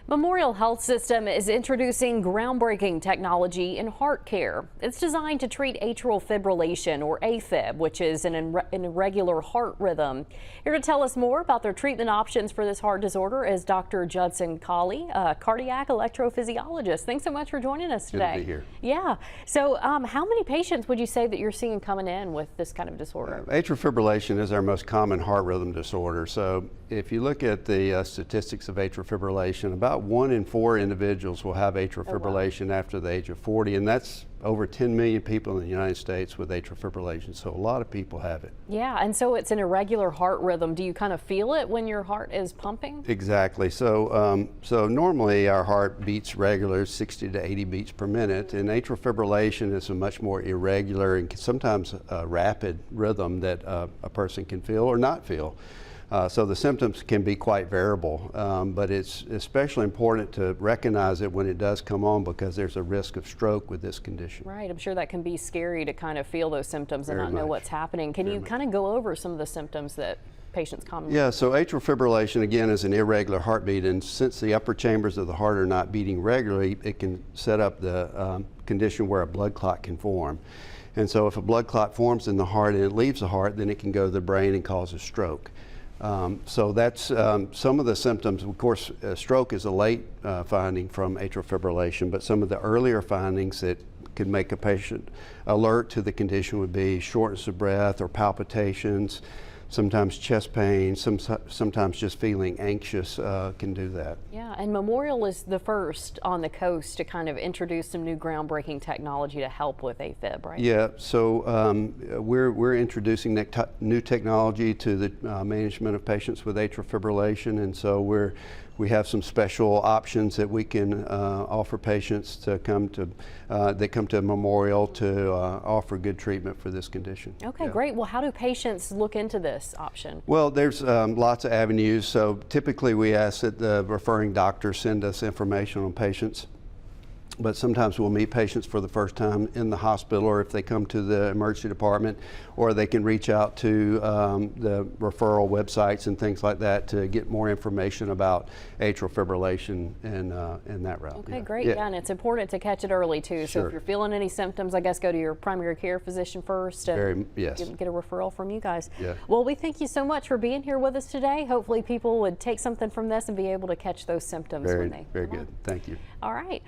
Memorial Health System is introducing groundbreaking technology in heart care. It's designed to treat atrial fibrillation, or AFib, which is an irregular heart rhythm. Here to tell us more about their treatment options for this heart disorder is Dr. Judson Colley, a cardiac electrophysiologist. Thanks so much for joining us today. Good to be here. Yeah. So how many patients would you say that you're seeing coming in with this kind of disorder? Atrial fibrillation is our most common heart rhythm disorder. So if you look at the statistics of atrial fibrillation, about 1 in 4 individuals will have atrial fibrillation after the age of 40, and that's over 10 million people in the United States with atrial fibrillation, so a lot of people have it. Yeah, and so it's an irregular heart rhythm. Do you kind of feel it when your heart is pumping? Exactly. So, normally our heart beats regular, 60 to 80 beats per minute, and atrial fibrillation is a much more irregular and sometimes rapid rhythm that a person can feel or not feel. So the symptoms can be quite variable, but it's especially important to recognize it when it does come on, because there's a risk of stroke with this condition. Right, I'm sure that can be scary to kind of feel those symptoms and not know what's happening. Can you kind of go over some of the symptoms that patients commonly? Yeah, so atrial fibrillation again is an irregular heartbeat, and since the upper chambers of the heart are not beating regularly, it can set up the condition where a blood clot can form. And so if a blood clot forms in the heart and it leaves the heart, then it can go to the brain and cause a stroke. So that's some of the symptoms. Of course, stroke is a late finding from atrial fibrillation, but some of the earlier findings that could make a patient alert to the condition would be shortness of breath or palpitations, sometimes chest pain, sometimes just feeling anxious can do that. Yeah, and Memorial is the first on the coast to kind of introduce some new groundbreaking technology to help with AFib, right? Yeah, so we're introducing new technology to the management of patients with atrial fibrillation, and so we have some special options that we can offer patients to come to Memorial to offer good treatment for this condition. Okay, great. Well, how do patients look into this option? Well, there's lots of avenues. So typically we ask that the referring doctor send us information on patients, but sometimes we'll meet patients for the first time in the hospital, or if they come to the emergency department, or they can reach out to the referral websites and things like that to get more information about atrial fibrillation and that route. Okay, great. Yeah, and it's important to catch it early too. So if you're feeling any symptoms, I guess go to your primary care physician first and get a referral from you guys. Yeah. Well, we thank you so much for being here with us today. Hopefully people would take something from this and be able to catch those symptoms when they Very good. Thank you. All right.